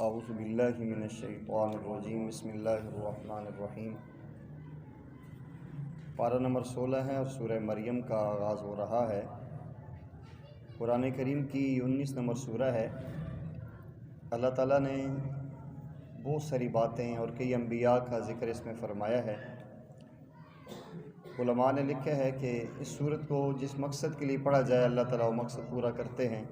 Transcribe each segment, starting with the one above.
اعوذ باللہ من الشیطان الرجیم بسم اللہ الرحمن الرحیم۔ پارہ نمبر 16 ہے اور سورہ مریم کا آغاز ہو رہا ہے۔ قرآن کریم کی 19 نمبر سورہ ہے۔ اللہ تعالیٰ نے بہت ساری باتیں اور کئی انبیاء کا ذکر اس میں فرمایا ہے۔ علماء نے لکھا ہے کہ اس سورت کو جس مقصد کے لیے پڑھا جائے اللہ تعالیٰ وہ مقصد پورا کرتے ہیں۔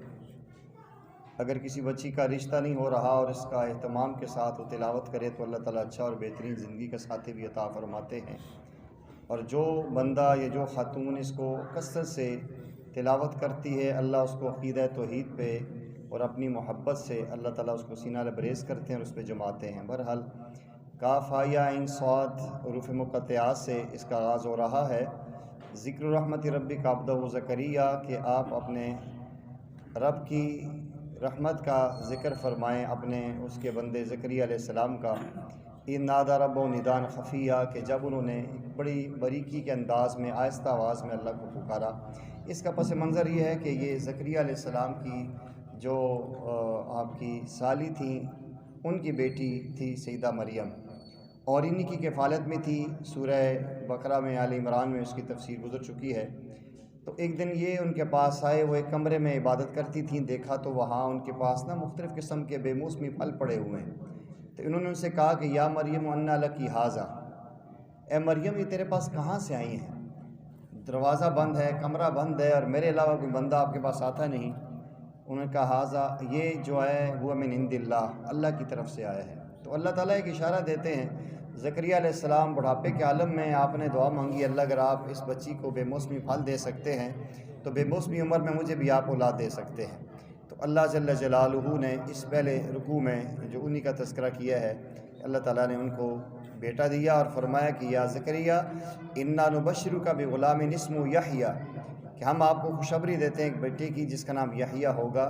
اگر کسی بچی کا رشتہ نہیں ہو رہا اور اس کا اہتمام کے ساتھ وہ تلاوت کرے تو اللہ تعالیٰ اچھا اور بہترین زندگی کا ساتھی بھی عطا فرماتے ہیں، اور جو بندہ یا جو خاتون اس کو کثرت سے تلاوت کرتی ہے اللہ اس کو عقیدہ توحید پہ اور اپنی محبت سے اللہ تعالیٰ اس کو سینہ لبریز کرتے ہیں اور اس پہ جماتے ہیں۔ بہرحال کاف یا عین صاد حروف مقطعات سے اس کا آغاز ہو رہا ہے۔ ذکر رحمت ربک عبدہ زکریا کہ آپ اپنے رب کی رحمت کا ذکر فرمائیں اپنے اس کے بندے زکریا علیہ السلام کا۔ ان نادا رب و ندان خفیہ کہ جب انہوں نے ایک بڑی باریکی کے انداز میں آہستہ آواز میں اللہ کو پکارا۔ اس کا پس منظر یہ ہے کہ یہ زکریا علیہ السلام کی جو آپ کی سالی تھیں ان کی بیٹی تھی سیدہ مریم، اور انہی کی کفالت میں تھی۔ سورہ بقرہ میں آل عمران میں اس کی تفسیر گزر چکی ہے۔ تو ایک دن یہ ان کے پاس آئے، وہ ایک کمرے میں عبادت کرتی تھیں، دیکھا تو وہاں ان کے پاس مختلف قسم کے بے موسمی پھل پڑے ہوئے ہیں۔ تو انہوں نے ان سے کہا کہ یا مریم انا لکی ھذا، اے مریم یہ تیرے پاس کہاں سے آئی ہیں؟ دروازہ بند ہے، کمرہ بند ہے، اور میرے علاوہ کوئی بندہ آپ کے پاس آتا نہیں۔ انہوں نے کہا ھذا، یہ جو ہے ہوا من عند اللہ، اللہ کی طرف سے آیا ہے۔ تو اللہ تعالیٰ ایک اشارہ دیتے ہیں، زکریا علیہ السلام بڑھاپے کے عالم میں آپ نے دعا مانگی، اللہ اگر آپ اس بچی کو بے موسمی پھل دے سکتے ہیں تو بے موسمی عمر میں مجھے بھی آپ اولاد دے سکتے ہیں۔ تو اللہ جل جلالہ نے اس پہلے رکوع میں جو انہی کا تذکرہ کیا ہے، اللہ تعالیٰ نے ان کو بیٹا دیا اور فرمایا کہ یا زکریا انا نبشرک بغلام اسمہ یحییٰ، کہ ہم آپ کو خوشخبری دیتے ہیں ایک بیٹے کی جس کا نام یحییٰ ہوگا۔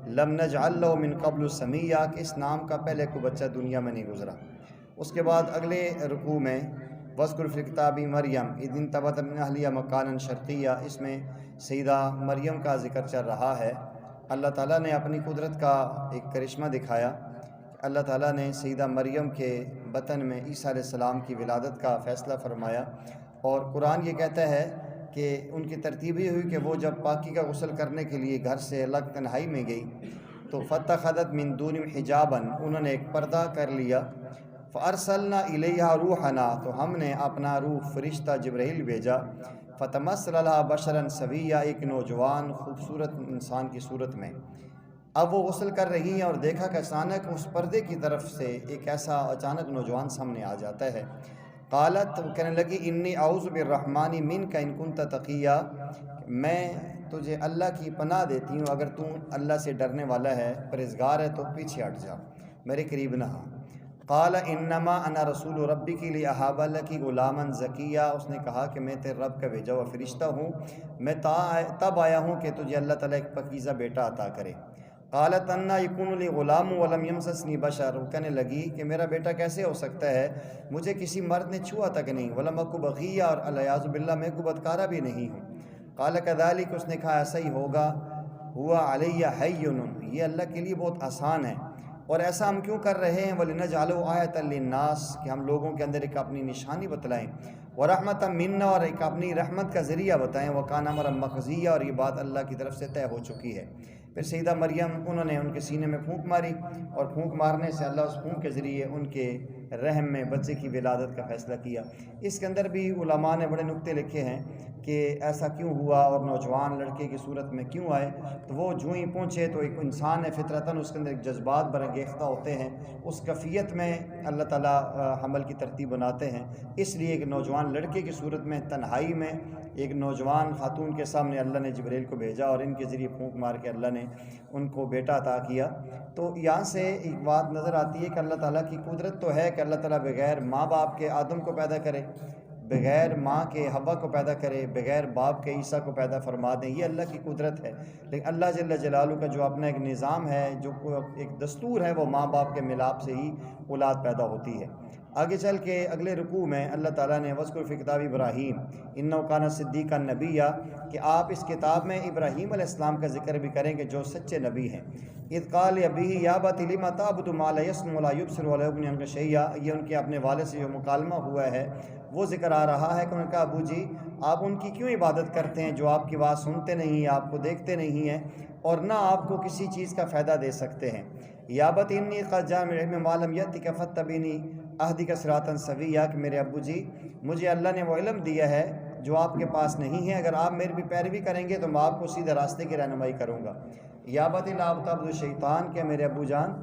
لم نجعل لہ من قبل سمیہ، کہ اس نام کا پہلے کوئی بچہ دنیا میں نہیں گزرا۔ اس کے بعد اگلے رکوع میں وذکر فی الکتاب مریم اذ انتبذت من اہلیہا مکانا شرقیہ، اس میں سیدہ مریم کا ذکر چل رہا ہے۔ اللہ تعالیٰ نے اپنی قدرت کا ایک کرشمہ دکھایا۔ اللہ تعالیٰ نے سیدہ مریم کے بطن میں عیسیٰ علیہ السلام کی ولادت کا فیصلہ فرمایا، اور قرآن یہ کہتا ہے کہ ان کی ترتیب یہ ہوئی کہ وہ جب پاکی کا غسل کرنے کے لیے گھر سے الگ تنہائی میں گئی تو فاتخذت من دونہم حجابا، انہوں نے ایک پردہ کر لیا۔ فارسلنا الیہا روحنا، تو ہم نے اپنا روح فرشتہ جبرائیل بھیجا۔ فتمثل لہا بشرا سویہ، ایک نوجوان خوبصورت انسان کی صورت میں۔ اب وہ غسل کر رہی ہیں اور دیکھا کہ اچانک اس پردے کی طرف سے ایک ایسا اچانک نوجوان سامنے آ جاتا ہے۔ قالت، کہنے لگی انی اعوذ بالرحمن منک ان کنت تقیہ، میں تجھے اللہ کی پناہ دیتی ہوں اگر تو اللہ سے ڈرنے والا ہے، پرہیزگار ہے تو پیچھے ہٹ جا، میرے قریب نہ آ۔ قال انما انا رسول ربک لاھب لک غلاما زکیہ، اس نے کہا کہ میں تیرے رب کا بھیجا ہوا فرشتہ ہوں، میں تب آیا ہوں کہ تجھے اللہ تعالیٰ ایک پاکیزہ بیٹا عطا کرے۔ قالت انا یکون لی غلام ولم یمسسنی بشر، وہ کہنے لگی کہ میرا بیٹا کیسے ہو سکتا ہے، مجھے کسی مرد نے چھوا تک نہیں، ولم اک بغیہ، اور العیاذ باللہ میں کوئی بدکارہ بھی نہیں ہوں۔ قال کذالک، اس نے کہا ایسا ہی ہوگا، ہوا علی حین، یہ اللہ کے لیے بہت آسان ہے، اور ایسا ہم کیوں کر رہے ہیں، وَلِنَجْعَلُهُ آیَةً لِلنَّاسِ، کہ ہم لوگوں کے اندر ایک اپنی نشانی بتلائیں، وَرَحْمَةً مِنَّا، اور ایک اپنی رحمت کا ذریعہ بتائیں، وَكَانَ أَمْرًا مَقْضِيًّا، اور یہ بات اللہ کی طرف سے طے ہو چکی ہے۔ پھر سیدہ مریم انہوں نے ان کے سینے میں پھونک ماری، اور پھونک مارنے سے اللہ اس پھونک کے ذریعے ان کے رحم میں بچے کی ولادت کا فیصلہ کیا۔ اس کے اندر بھی علماء نے بڑے نکتے لکھے ہیں کہ ایسا کیوں ہوا اور نوجوان لڑکے کی صورت میں کیوں آئے۔ تو وہ جو ہی پہنچے تو ایک انسان ہے، فطرتاً اس کے اندر ایک جذبات برانگیختہ ہوتے ہیں، اس کیفیت میں اللہ تعالیٰ حمل کی ترتیب بناتے ہیں۔ اس لیے ایک نوجوان لڑکے کی صورت میں تنہائی میں ایک نوجوان خاتون کے سامنے اللہ نے جبرائیل کو بھیجا، اور ان کے ذریعے پھونک مار کے اللہ نے ان کو بیٹا عطا کیا۔ تو یہاں سے ایک بات نظر آتی ہے کہ اللہ تعالیٰ کی قدرت تو ہے کہ اللہ تعالیٰ بغیر ماں باپ کے آدم کو پیدا کرے، بغیر ماں کے حوا کو پیدا کرے، بغیر باپ کے عیسیٰ کو پیدا فرما دیں، یہ اللہ کی قدرت ہے۔ لیکن اللہ جل جلالہ کا جو اپنا ایک نظام ہے، جو ایک دستور ہے، وہ ماں باپ کے ملاپ سے ہی اولاد پیدا ہوتی ہے۔ آگے چل کے اگلے رکوع میں اللہ تعالیٰ نے وذکر فی کتاب ابراہیم انہ کان صدیقا نبیہ کہ آپ اس کتاب میں ابراہیم علیہ السلام کا ذکر بھی کریں گے جو سچے نبی ہیں۔ اذ قال ابیہ یا ابت لم تعبد ما لا يسمع ولا يبصر ولا يغني عنك شیئا، یہ ان کے اپنے والد سے جو مکالمہ ہوا ہے وہ ذکر آ رہا ہے کہ انہوں نے کہا ابو جی آپ ان کی کیوں عبادت کرتے ہیں جو آپ کی بات سنتے نہیں، آپ کو دیکھتے نہیں ہیں اور نہ آپ کو کسی چیز کا فائدہ دے سکتے ہیں۔ یا ابت انی قد جاء من العلم ما لم یأتک فاتبعنی اہدک صراطا سویا، کہ میرے ابو جی مجھے اللہ نے وہ علم دیا ہے جو آپ کے پاس نہیں ہے، اگر آپ میری بھی پیروی کریں گے تو میں آپ کو سیدھے راستے کی رہنمائی کروں گا۔ یا ابت لا تعبدوا الشیطان، کہ میرے ابو جان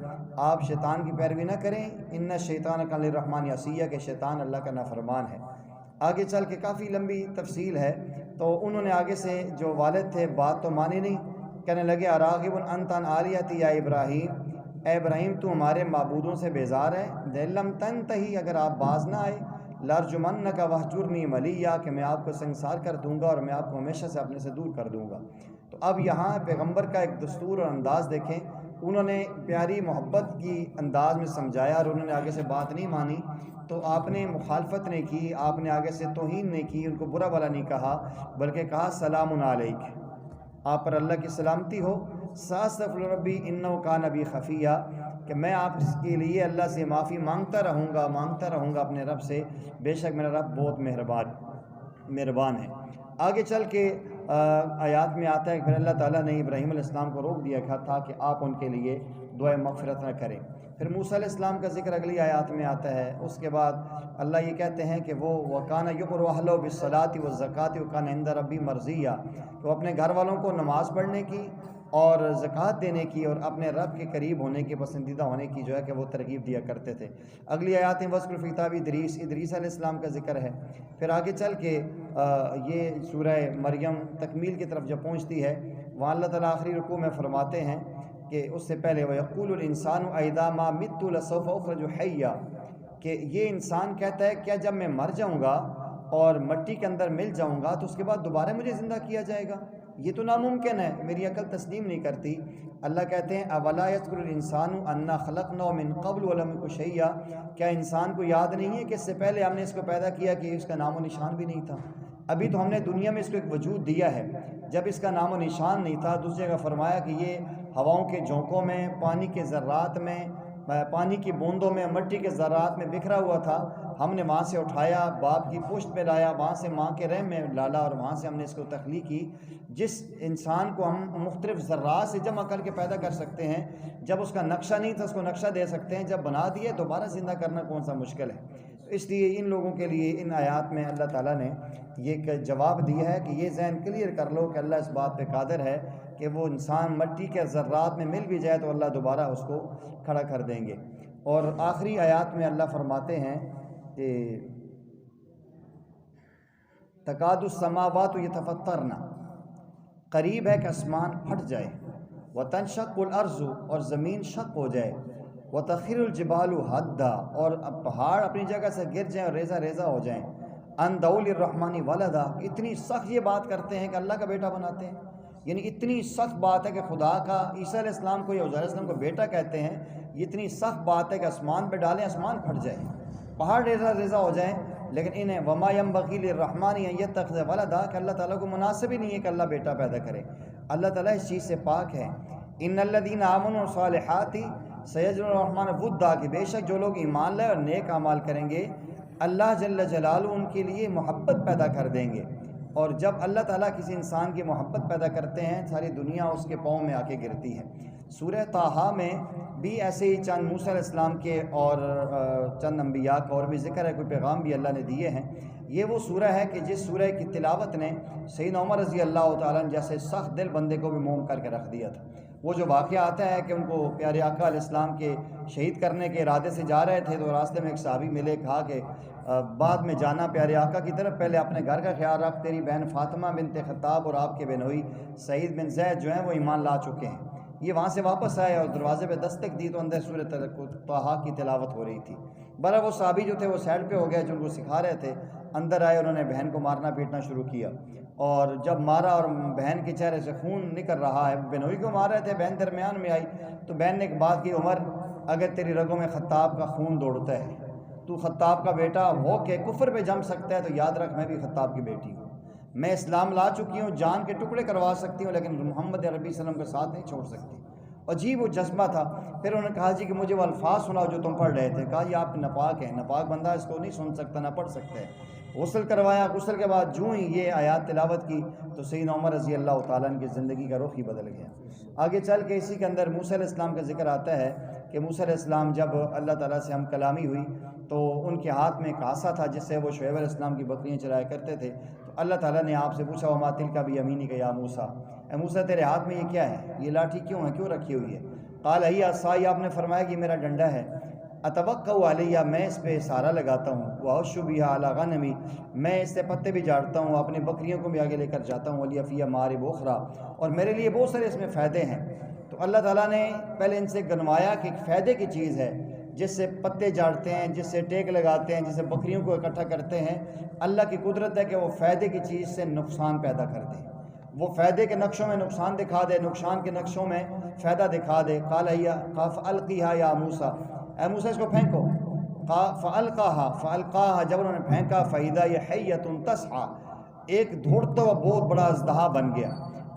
آپ شیطان کی پیروی نہ کریں، ان الشیطان کان للرحمن عصیا، کہ شیطان اللہ کا نافرمان ہے۔ آگے چل کے کافی لمبی تفصیل ہے، تو انہوں نے آگے سے جو والد تھے بات تو مانی نہیں، کہنے لگے اراغب انت عن آلیتی یا ابراہیم، اے ابراہیم تو ہمارے معبودوں سے بیزار ہے، لئن لم تنتہی اگر آپ باز نہ آئے، لارجمنک وہجرنی ملیہ، کہ میں آپ کو سنگسار کر دوں گا اور میں آپ کو ہمیشہ سے اپنے سے دور کر دوں گا۔ تو اب یہاں پیغمبر کا ایک دستور اور انداز دیکھیں، انہوں نے پیاری محبت کی انداز میں سمجھایا اور انہوں نے آگے سے بات نہیں مانی، تو آپ نے مخالفت نہیں کی، آپ نے آگے سے توہین نہیں کی، ان کو برا بھلا نہیں کہا، بلکہ کہا سلام علیک، آپ پر اللہ کی سلامتی ہو، ساستغفر ربی انہ کان بی خفیہ، کہ میں آپ کے لیے اللہ سے معافی مانگتا رہوں گا اپنے رب سے، بے شک میرا رب بہت مہربان ہے۔ آگے چل کے آیات میں آتا ہے کہ پھر اللہ تعالیٰ نے ابراہیم علیہ السلام کو روک دیا تھا کہ آپ ان کے لیے دعائے مغفرت نہ کریں۔ پھر موسیٰ علیہ السلام کا ذکر اگلی آیات میں آتا ہے، اس کے بعد اللہ یہ کہتے ہیں کہ وہ وَكَانَ يُؤْمِرُ أَهْلَهُ بِالصَّلَاةِ وَالزَّكَاةِ وَكَانَ عِندَ رَبِّهِ مَرْضِيًّا، کہ وہ اپنے گھر والوں کو نماز پڑھنے کی اور زکوٰۃ دینے کی اور اپنے رب کے قریب ہونے کی، پسندیدہ ہونے کی جو ہے کہ وہ ترغیب دیا کرتے تھے۔ اگلی آیات میں وذکر فی کتاب ادریس علیہ السلام کا ذکر ہے۔ پھر آگے چل کے یہ سورہ مریم تکمیل کی طرف جب پہنچتی ہے، وہاں اللہ تعالیٰ آخری رکوع میں فرماتے ہیں کہ اس سے پہلے وَيَقُولُ الْإِنسَانُ أَإِذَا مَا مِتُّ لَسَوْفَ أُخْرَجُ حَيًّا، کہ یہ انسان کہتا ہے کیا جب میں مر جاؤں گا اور مٹی کے اندر مل جاؤں گا تو اس کے بعد دوبارہ مجھے زندہ کیا جائے گا؟ یہ تو ناممکن ہے، میری عقل تسلیم نہیں کرتی۔ اللہ کہتے ہیں اولا یذکر الانسان انا خلقناه من قبل ولم یک شیئا، کیا انسان کو یاد نہیں ہے کہ اس سے پہلے ہم نے اس کو پیدا کیا کہ اس کا نام و نشان بھی نہیں تھا؟ ابھی تو ہم نے دنیا میں اس کو ایک وجود دیا ہے، جب اس کا نام و نشان نہیں تھا۔ دوسری جگہ فرمایا کہ یہ ہواؤں کے جھونکوں میں، پانی کے ذرات میں، پانی کی بوندوں میں، مٹی کے ذرات میں بکھرا ہوا تھا، ہم نے وہاں سے اٹھایا، باپ کی پشت پہ لایا، وہاں سے ماں کے رحم میں ڈالا اور وہاں سے ہم نے اس کو تخلیق کی۔ جس انسان کو ہم مختلف ذرات سے جمع کر کے پیدا کر سکتے ہیں، جب اس کا نقشہ نہیں تھا اس کو نقشہ دے سکتے ہیں، جب بنا دیے دوبارہ زندہ کرنا کون سا مشکل ہے؟ اس لیے ان لوگوں کے لیے ان آیات میں اللہ تعالیٰ نے یہ جواب دیا ہے کہ یہ ذہن کلیئر کر لو کہ اللہ اس بات پہ قادر ہے کہ وہ انسان مٹی کے ذرات میں مل بھی جائے تو اللہ دوبارہ اس کو کھڑا کر دیں گے۔ اور آخری آیات میں اللہ فرماتے ہیں کہ تکاد السماوات یتفطرن، قریب ہے کہ آسمان پھٹ جائے، وتنشق الارض، اور زمین شق ہو جائے، وتخر الجبال حدا، اور پہاڑ اپنی جگہ سے گر جائیں اور ریزہ ریزہ ہو جائیں، ان دعوا للرحمن ولدا، اتنی سخت یہ بات کرتے ہیں کہ اللہ کا بیٹا بناتے ہیں، یعنی اتنی سخت بات ہے کہ خدا کا عیسیٰ علیہ السلام کو یا عزیر علیہ السلام کو بیٹا کہتے ہیں، یہ اتنی سخت بات ہے کہ آسمان پہ ڈالیں آسمان پھٹ جائے، پہاڑ ریزہ ریزہ ہو جائیں، لیکن انہیں وما ينبغي للرحمن ان يتخذ ولدا، کہ اللہ تعالیٰ کو مناسب ہی نہیں ہے کہ اللہ بیٹا پیدا کرے، اللہ تعالیٰ اس چیز سے پاک ہے۔ ان الذين آمنوا والصالحات سيجعل الرحمن ودا، کہ بے شک جو لوگ ایمان لائے اور نیک اعمال کریں گے اللہ جل جلالہ ان کے لیے محبت پیدا کر دیں گے۔ اور جب اللہ تعالیٰ کسی انسان کی محبت پیدا کرتے ہیں ساری دنیا اس کے پاؤں میں آ کے گرتی ہے۔ سورہ طٰہٰ میں بھی ایسے ہی چند موسیٰ علیہ السلام کے اور چند انبیاء کا اور بھی ذکر ہے، کوئی پیغام بھی اللہ نے دیے ہیں۔ یہ وہ سورہ ہے کہ جس سورہ کی تلاوت نے سیدنا عمر رضی اللہ تعالیٰ عنہ جیسے سخت دل بندے کو بھی موم کر کے رکھ دیا تھا۔ وہ جو واقعہ آتا ہے کہ ان کو پیارے آقا علیہ السلام کے شہید کرنے کے ارادے سے جا رہے تھے تو راستے میں ایک صحابی ملے، کہا کہ بعد میں جانا پیارے آقا کی طرف، پہلے اپنے گھر کا خیال رکھ، تیری بہن فاطمہ بنت خطاب اور آپ کے بہنوئی سعید بن زید جو ہیں وہ ایمان لا چکے ہیں۔ یہ وہاں سے واپس آئے اور دروازے پہ دستک دی تو اندر سورۃ طٰہٰ کی تلاوت ہو رہی تھی۔ برابر وہ صحابی جو تھے وہ سائڈ پہ ہو گئے جو ان کو سکھا رہے تھے، اندر آئے، انہوں نے بہن کو مارنا پیٹنا شروع کیا، اور جب مارا اور بہن کے چہرے سے خون نکل رہا ہے، بہنوئی کو مار رہے تھے، بہن درمیان میں آئی تو بہن نے ایک بات کی، عمر اگر تیری رگوں میں خطاب کا خون دوڑتا ہے تو خطاب کا بیٹا ہو کے کفر پہ جم سکتا ہے تو یاد رکھ میں بھی خطاب کی بیٹی ہوں، میں اسلام لا چکی ہوں، جان کے ٹکڑے کروا سکتی ہوں، لیکن محمد عربی صلی اللہ علیہ وسلم کا ساتھ نہیں چھوڑ سکتی۔ عجیب وہ جذبہ تھا۔ پھر انہوں نے کہا جی کہ مجھے وہ الفاظ سناؤ جو تم پڑھ رہے تھے۔ کہا جی آپ ناپاک ہیں، ناپاک بندہ اس کو نہیں سن سکتا، نہ پڑھ سکتا ہے۔ غسل کروایا، غسل کے بعد جو ہی یہ آیات تلاوت کی تو سیدنا عمر رضی اللہ تعالیٰ عنہ کی زندگی کا رخ ہی بدل گیا۔ آگے چل کے اسی کے اندر موسیٰ علیہ السلام کا ذکر آتا ہے کہ موسیٰ علیہ السلام جب اللہ تعالیٰ سے ہم کلامی ہوئی تو ان کے ہاتھ میں ایک عصا تھا جس سے وہ شعیب علیہ السلام کی بکریاں چرایا کرتے تھے۔ تو اللہ تعالیٰ نے آپ سے پوچھا وما تلک بیمینک یا موسیٰ، اے موسیٰ تیرے ہاتھ میں یہ کیا ہے، یہ لاٹھی کیوں ہے، کیوں رکھی ہوئی ہے؟ قال ہی عصای، آپ نے فرمایا کہ میرا ڈنڈا ہے، اتوقع علیہ، میں اس پہ سہارا لگاتا ہوں، واحش بہا علی غنمی، میں اس سے پتے بھی جاڑتا ہوں، اپنے بکریوں کو بھی آگے لے کر جاتا ہوں، ولی فیہا مآرب اخری، اور میرے لیے بہت سارے اس میں فائدے ہیں۔ تو اللہ تعالیٰ نے پہلے ان سے گنوایا کہ ایک فائدے کی چیز ہے، جس سے پتے جاڑتے ہیں، جس سے ٹیک لگاتے ہیں، جس سے بکریوں کو اکٹھا کرتے ہیں، اللہ کی قدرت ہے کہ وہ فائدے کی چیز سے نقصان پیدا کر دے، وہ فائدے کے نقشوں میں نقصان دکھا دے، نقصان کے نقشوں میں فائدہ دکھا دے۔ قال فالقیہا یا موسیٰ، اے موسیٰ اس کو پھینکو۔ فالقاہا، جب انہوں نے پھینکا فاذا ہی حیۃ تسعی، ایک دوڑتا ہوا بہت بڑا اژدہا بن گیا۔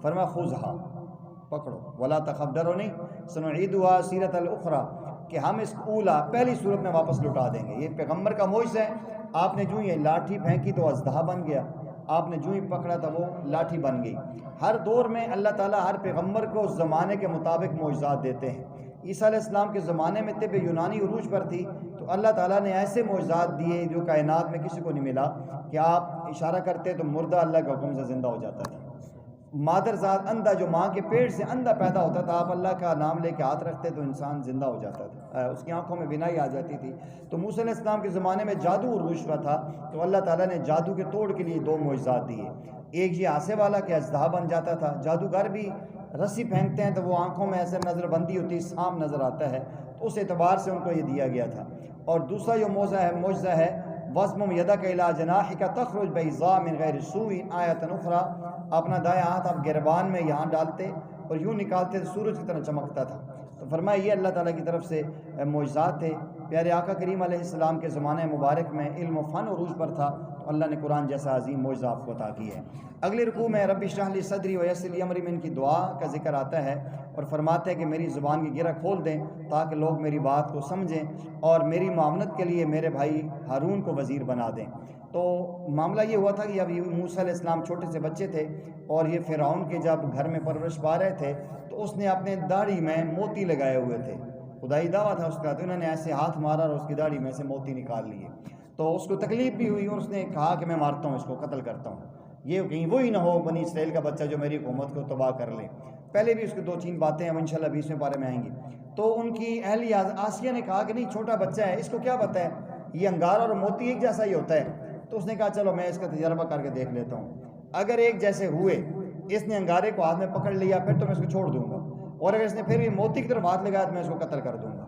فرمایا خذھا، پکڑو، ولا تخف، ڈرو نہیں، سنعیدھا سیرۃ الاخری، کہ ہم اس اولا پہلی صورت میں واپس لوٹا دیں گے۔ یہ پیغمبر کا معجزہ ہے، آپ نے جو یہ لاٹھی پھینکی تو اژدہا بن گیا، آپ نے جو ہی پکڑا تھا وہ لاٹھی بن گئی۔ ہر دور میں اللہ تعالیٰ ہر پیغمبر کو زمانے کے مطابق معجزات دیتے ہیں۔ عیسیٰ علیہ السلام کے زمانے میں طب یونانی عروج پر تھی تو اللہ تعالیٰ نے ایسے معجزات دیے جو کائنات میں کسی کو نہیں ملا، کہ آپ اشارہ کرتے تو مردہ اللہ کے حکم سے زندہ ہو جاتا تھا۔ مادر ذات اندھا، جو ماں کے پیٹ سے اندھا پیدا ہوتا تھا، آپ اللہ کا نام لے کے ہاتھ رکھتے تو انسان زندہ ہو جاتا تھا، اس کی آنکھوں میں بینائی آ جاتی تھی۔ تو موسیٰ علیہ السلام کے زمانے میں جادو عروج پر تھا تو اللہ تعالیٰ نے جادو کے توڑ کے لیے دو معجزات دیے۔ ایک یہ عصے والا کہ اژدہا بن جاتا تھا، جادوگر بھی رسی پھینکتے ہیں تو وہ آنکھوں میں ایسے نظر بندی ہوتی، سانپ نظر آتا ہے، تو اس اعتبار سے ان کو یہ دیا گیا تھا۔ اور دوسرا جو معجزہ ہے وَاضْمُمْ يَدَكَ إِلَىٰ جَنَاحِكَ تَخْرُجْ بَيْضَاءَ مِنْ غَيْرِ سُوءٍ آیَةً أُخْرَىٰ، اپنا دایاں ہاتھ آپ گربان میں یہاں ڈالتے اور یوں نکالتے تو سورج کی طرح چمکتا تھا۔ تو فرمایا یہ اللہ تعالیٰ کی طرف سے معجزات تھے۔ پیارے آقا کریم علیہ السلام کے زمانہ مبارک میں علم و فن عروج پر تھا تو اللہ نے قرآن جیسا عظیم معجزہ آپ کو عطا کی ہے۔ اگلی رکوع میں رب اشرح لی صدری ویسر لی امری میں ان کی دعا کا ذکر آتا ہے اور فرماتے ہیں کہ میری زبان کی گرہ کھول دیں تاکہ لوگ میری بات کو سمجھیں اور میری معاونت کے لیے میرے بھائی ہارون کو وزیر بنا دیں۔ تو معاملہ یہ ہوا تھا کہ اب موسیٰ علیہ السلام چھوٹے سے بچے تھے اور یہ فرعون کے جب گھر میں پرورش پا رہے تھے تو اس نے اپنے داڑھی میں موتی لگائے ہوئے تھے، خدائی دعویٰ تھا اس کا، تو انہوں نے ایسے ہاتھ مارا اور اس کی داڑھی میں سے موتی نکال لیے۔ تو اس کو تکلیف بھی ہوئی اور اس نے کہا کہ میں مارتا ہوں، اس کو قتل کرتا ہوں، یہ کہیں وہی نہ ہو بنی اسرائیل کا بچہ جو میری حکومت کو تباہ کر لے۔ پہلے بھی اس کو دو تین باتیں ہیں، انشاءاللہ 20ویں پارے میں آئیں گی۔ تو ان کی اہلیہ آسیہ نے کہا کہ نہیں، چھوٹا بچہ ہے، اس کو کیا پتہ ہے، یہ انگارہ اور موتی ایک جیسا ہی ہوتا ہے۔ تو اس نے کہا چلو میں اس کا تجربہ کر کے دیکھ لیتا ہوں، اگر ایک جیسے ہوئے، اس نے انگارے کو ہاتھ میں پکڑ لیا پھر تو میں اس کو چھوڑ دوں گا، اور اگر اس نے پھر بھی موتی کی طرف ہاتھ لگایا تو میں اس کو قتل کر دوں گا۔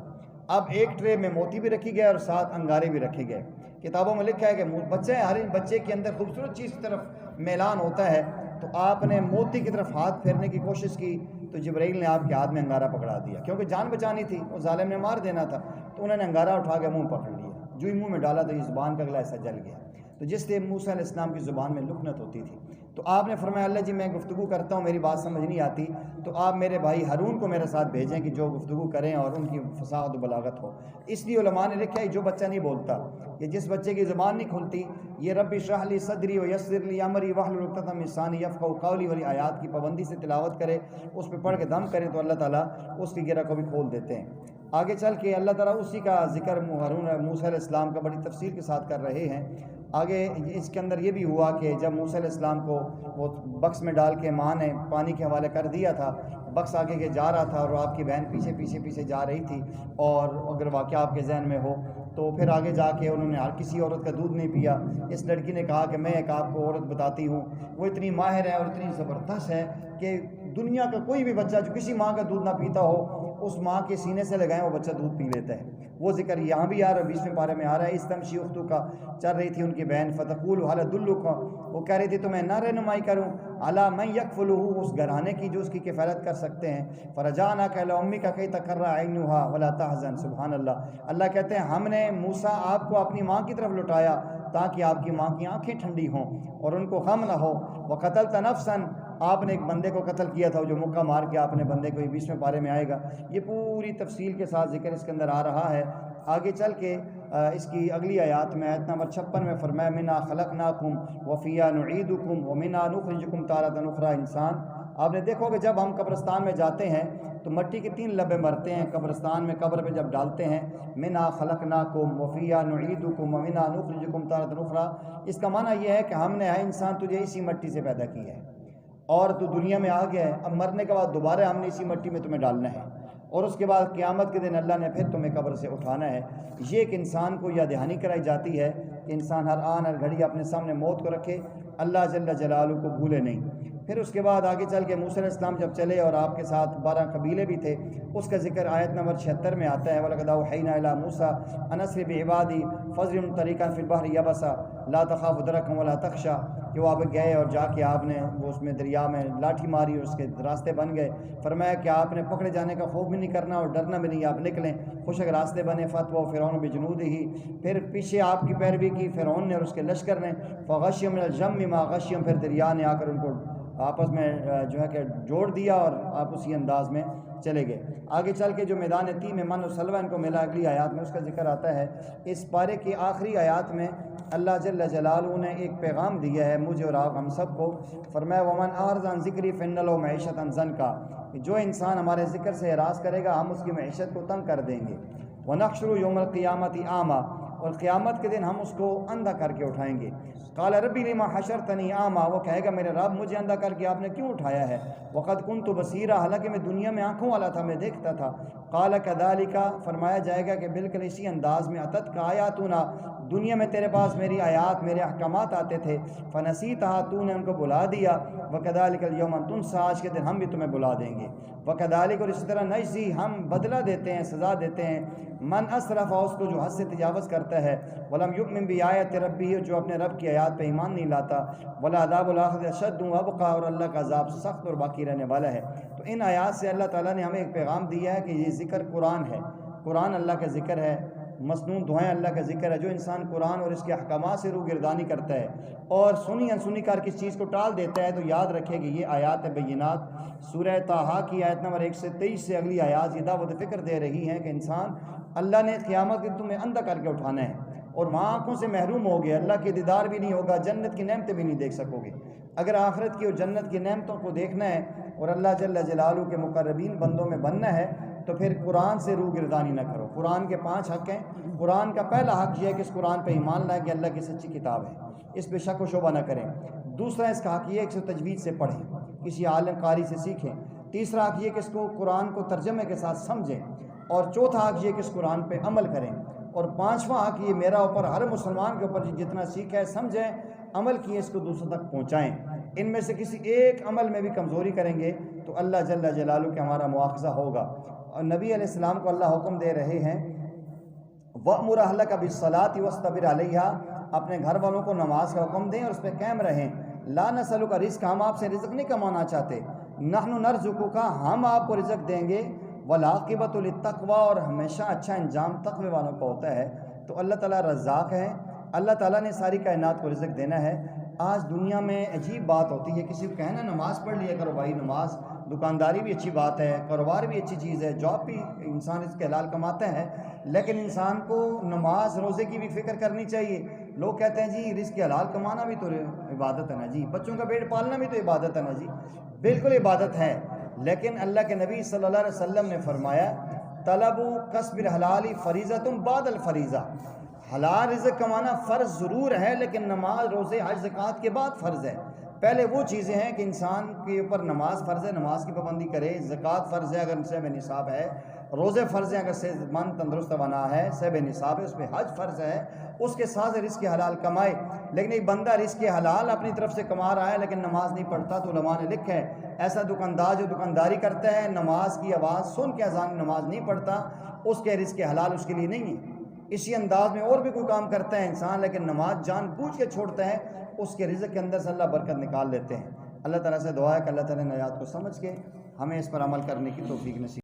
اب ایک ٹرے میں موتی بھی رکھی گئے اور ساتھ انگارے بھی رکھے گئے۔ کتابوں میں لکھا ہے کہ بچہ ہے، ہر بچے کے اندر خوبصورت چیز کی طرف میلان ہوتا ہے، تو آپ نے موتی کی طرف ہاتھ پھیرنے کی کوشش کی تو جبرائیل نے آپ کے ہاتھ میں انگارہ پکڑا دیا، کیونکہ جان بچانی تھی، وہ ظالم نے مار دینا تھا، تو انہوں نے انگارہ اٹھا کے منہ پکڑ لیا، جو ہی منہ میں ڈالا تو یہ زبان کا اگلا حصہ جل گیا، تو جس سے موسیٰ علیہ السلام کی زبان میں لکنت ہوتی تھی۔ تو آپ نے فرمایا اللہ جی میں گفتگو کرتا ہوں، میری بات سمجھ نہیں آتی، تو آپ میرے بھائی ہارون کو میرے ساتھ بھیجیں کہ جو گفتگو کریں اور ان کی فصاحت و بلاغت ہو۔ اس لیے علماء نے لکھا ہے جو بچہ نہیں بولتا، یہ جس بچے کی زبان نہیں کھلتی، یہ رب اشرح لی صدری ویسر لی امری واحلل عقدۃ من لسانی یفقهوا قولی والی آیات کی پابندی سے تلاوت کرے، اس پہ پڑھ کے دم کرے تو اللہ تعالیٰ اس کی گرہ کو بھی کھول دیتے ہیں۔ آگے چل کے اللہ تعالیٰ اسی کا ذکر موسیٰ علیہ السلام کا بڑی تفصیل کے ساتھ کر رہے ہیں۔ آگے اس کے اندر یہ بھی ہوا کہ جب موسیٰ علیہ السلام کو وہ بکس میں ڈال کے ماں نے پانی کے حوالے کر دیا تھا، بکس آگے کے جا رہا تھا اور آپ کی بہن پیچھے جا رہی تھی، اور اگر واقعہ آپ کے ذہن میں ہو تو پھر آگے جا کے انہوں نے ہر کسی عورت کا دودھ نہیں پیا۔ اس لڑکی نے کہا کہ میں ایک آپ کو عورت بتاتی ہوں، وہ اتنی ماہر ہے اور اتنی زبردست ہے کہ دنیا کا کوئی بھی بچہ جو کسی ماں کا دودھ نہ پیتا ہو اس ماں کے سینے سے لگائیں وہ بچہ دودھ پی لیتا ہے۔ وہ ذکر یہاں بھی آ رہا ہے، 20ویں پارے میں آ رہا ہے۔ اس تمشی اختو کا چل رہی تھی ان کی بہن، فتقول حل ادلک، وہ کہہ رہی تھی تو میں نہ رہنمائی کروں علی من یکفلہ، اس گھرانے کی جو اس کی کفالت کر سکتے ہیں۔ فرجعناک الی امک کی تقر عینها ولا تحزن، سبحان اللہ۔ اللہ کہتے ہیں ہم نے موسیٰ آپ کو اپنی ماں کی طرف لٹایا تاکہ آپ کی ماں کی آنکھیں ٹھنڈی ہوں اور ان کو غم نہ ہو۔ وقتلت نفسا، آپ نے ایک بندے کو قتل کیا تھا، جو مکہ مار کے آپ نے بندے کو، 20ویں پارے میں آئے گا۔ یہ پوری تفصیل کے ساتھ ذکر اس کے اندر آ رہا ہے۔ آگے چل کے اس کی اگلی آیات میں آیت نمبر 56 میں فرمایا منھا خلقناکم وفیہا نعیدکم ومنھا نخرجکم تارۃ اخری۔ انسان آپ نے دیکھو کہ جب ہم قبرستان میں جاتے ہیں تو مٹی کے 3 لبے مرتے ہیں قبرستان میں، قبر پہ جب ڈالتے ہیں منھا خلقناکم وفیہا نعیدکم ومنھا نخرجکم تارۃ اخری۔ اس کا معنی یہ ہے کہ ہم نے، ہے انسان، تجھے اسی مٹی سے پیدا کیا ہے اور تو دنیا میں آ گیا ہے، اب مرنے کے بعد دوبارہ ہم نے اسی مٹی میں تمہیں ڈالنا ہے اور اس کے بعد قیامت کے دن اللہ نے پھر تمہیں قبر سے اٹھانا ہے۔ یہ ایک انسان کو یاد دہانی کرائی جاتی ہے کہ انسان ہر آن ہر گھڑی اپنے سامنے موت کو رکھے، اللہ جل جلالہ کو بھولے نہیں۔ پھر اس کے بعد آگے چل کے موسیٰ علیہ السلام جب چلے اور آپ کے ساتھ 12 قبیلے بھی تھے، اس کا ذکر آیت نمبر 76 میں آتا ہے وَلَقَدْ أَوْحَيْنَا إِلَىٰ مُوسَىٰ أَنْ أَسْرِ بِعِبَادِي فَاضْرِبْ طَرِيقًا فِي الْبَحْرِ يَبَسًا لَا تَخَافُ دَرَكًا وَلَا تَخْشَىٰ، کہ وہ آپ گئے اور جا کے آپ نے وہ اس میں دریا میں لاٹھی ماری اور اس کے راستے بن گئے۔ فرمایا کہ آپ نے پکڑے جانے کا خوف بھی نہیں کرنا اور ڈرنا بھی نہیں، آپ نکلیں، خشک راستے بنے۔ فَأَتْبَعَهُ فِرْعَوْنُ بِجُنُودِهِ، پھر پیچھے آپ کی پیروی کی فرعون نے اور اس کے لشکر نے۔ فَغَشِّيَهُم مِّنَ الْيَمِّ مَا غَشِّيَهُم، پھر دریا نے آ کر ان کو آپس میں جو ہے کہ جوڑ دیا اور آپ اسی انداز میں چلے گئے۔ آگے چل کے جو میدان تیہ میں من و سلوہ ان کو ملا، اگلی آیات میں اس کا ذکر آتا ہے۔ اس پارے کی آخری آیات میں اللہ جل جلالہ نے ایک پیغام دیا ہے مجھے اور آپ ہم سب کو۔ فرمایا وَمَنْ أَعْرَضَ عَنْ ذِكْرِي فَإِنَّ لَهُ مَعِيشَةً ضَنْكًا، کہ جو انسان ہمارے ذکر سے اعراض کرے گا ہم اس کی معیشت کو تنگ کر دیں گے۔ وَنَحْشُرُ يَوْمَ الْقِيَامَةِ أَعْمَىٰ، اور قیامت کے دن ہم اس کو اندھا کر کے اٹھائیں گے۔ قال ربی لما حشرتنی اعمیٰ، وہ کہے گا میرے رب مجھے اندھا کر کے آپ نے کیوں اٹھایا ہے؟ وقد کنت بصیرا، حالانکہ میں دنیا میں آنکھوں والا تھا، میں دیکھتا تھا۔ قال کذالک، فرمایا جائے گا کہ بالکل اسی انداز میں اتتک آیاتنا، دنیا میں تیرے پاس میری آیات میرے احکامات آتے تھے، فنسیتھا، تو نے ان کو بلا دیا۔ وکذالک الیوم تنسی، آج کے دن ہم بھی تمہیں بلا دیں گے۔ وکذالک، اور اسی طرح نجزی، ہم بدلہ دیتے ہیں، سزا دیتے ہیں، من اسرف، اس کو جو حد سے تجاوز کرتا ہے، ولم یؤمن بآیات ربہ، جو اپنے رب کی آیات پہ ایمان نہیں لاتا، ولعذاب الآخرۃ اشد وابقیٰ، اور اللہ کا عذاب سخت اور باقی رہنے والا ہے۔ تو ان آیات سے اللہ تعالیٰ نے ہمیں ایک پیغام دیا ہے کہ یہ ذکر قرآن ہے، قرآن اللہ کا ذکر ہے، مسنون دعائیں اللہ کا ذکر ہے۔ جو انسان قرآن اور اس کے احکامات سے روگردانی کرتا ہے اور سنی انسنی کر کس چیز کو ٹال دیتا ہے، تو یاد رکھے کہ یہ آیات بینات سورہ طٰہٰ کی آیت نمبر 1 سے 23 سے اگلی آیات یہ دعوت فکر دے رہی ہیں کہ انسان، اللہ نے قیامت کے تمہیں اندھا کر کے اٹھانا ہے اور وہاں آنکھوں سے محروم ہو گیا، اللہ کے دیدار بھی نہیں ہوگا، جنت کی نعمتیں بھی نہیں دیکھ سکو گے۔ اگر آخرت کی اور جنت کی نعمتوں کو دیکھنا ہے اور اللہ جل جلالہ کے مقربین بندوں میں بننا ہے تو پھر قرآن سے روگردانی نہ کرو۔ قرآن کے 5 حق ہیں۔ قرآن کا پہلا حق یہ ہے کہ اس قرآن پہ ایمان لائے کہ اللہ کی سچی کتاب ہے، اس پہ شک و شبہ نہ کریں۔ دوسرا اس کا حق یہ ہے کہ اسے تجوید سے پڑھیں، کسی عالم قاری سے سیکھیں۔ تیسرا حق یہ کہ اس کو قرآن کو ترجمے کے ساتھ سمجھیں، اور چوتھا حق یہ کہ اس قرآن پہ عمل کریں، اور 5واں حق یہ میرا اوپر، ہر مسلمان کے اوپر جتنا سیکھا ہے سمجھیں، عمل کیے، اس کو دوسروں تک پہنچائیں۔ ان میں سے کسی ایک عمل میں بھی کمزوری کریں گے تو اللہ جل جلالہ کہ ہمارا مواخذہ ہوگا۔ اور نبی علیہ السلام کو اللہ حکم دے رہے ہیں وَأْمُرْ أَهْلَكَ بِالصَّلَاةِ وَاصْطَبِرْ عَلَيْهَا، اپنے گھر والوں کو نماز کا حکم دیں اور اس پہ قائم رہیں۔ لَا نَسْأَلُكَ رِزْقًا، ہم آپ سے رزق نہیں کمانا چاہتے، نَحْنُ نَرْزُقُكَ، ہم آپ کو رزق دیں گے، وَالْعَاقِبَةُ لِلتَّقْوَىٰ، اور ہمیشہ اچھا انجام تقوی والوں کا ہوتا ہے۔ تو اللہ تعالیٰ رزاق ہے، اللہ تعالیٰ نے ساری کائنات کو رزق دینا ہے۔ آج دنیا میں عجیب بات ہوتی ہے، کسی کو کہنا نماز پڑھ لیا کرو بھائی، نماز، دکانداری بھی اچھی بات ہے، کاروبار بھی اچھی چیز ہے، جاب بھی انسان اس کے حلال کماتا ہے، لیکن انسان کو نماز روزے کی بھی فکر کرنی چاہیے۔ لوگ کہتے ہیں جی رزق حلال کمانا بھی تو عبادت ہے نا جی، بچوں کا پیٹ پالنا بھی تو عبادت ہے نا جی، بالکل عبادت ہے، لیکن اللہ کے نبی صلی اللہ علیہ وسلم نے فرمایا طلب کسب الحلال فریضۃ بعد الفریضہ، حلال رزق کمانا فرض ضرور ہے لیکن نماز، روزے، حج، زکوٰۃ کے بعد فرض ہے۔ پہلے وہ چیزیں ہیں کہ انسان کے اوپر نماز فرض ہے، نماز کی پابندی کرے، زکوٰۃ فرض ہے اگر صاحب نصاب ہے، روزے فرض ہیں اگر صحت مند تندرست بنا ہے، صاحب نصاب ہے، اس پہ حج فرض ہے، اس کے ساتھ رزق حلال کمائے۔ لیکن ایک بندہ رزق حلال اپنی طرف سے کما رہا ہے لیکن نماز نہیں پڑھتا، تو علماء نے لکھا ہے ایسا دکاندار جو دکانداری کرتا ہے نماز کی آواز سن کے اذان نماز نہیں پڑھتا، اس کے رزق حلال اس کے لیے نہیں ہے۔ اسی انداز میں اور بھی کوئی کام کرتا ہے انسان لیکن نماز جان بوجھ کے چھوڑتا ہے، اس کے رزق کے اندر سے اللہ برکت نکال لیتے ہیں۔ اللہ تعالیٰ سے دعا ہے کہ اللہ تعالیٰ نے آیات کو سمجھ کے ہمیں اس پر عمل کرنے کی توفیق نصیب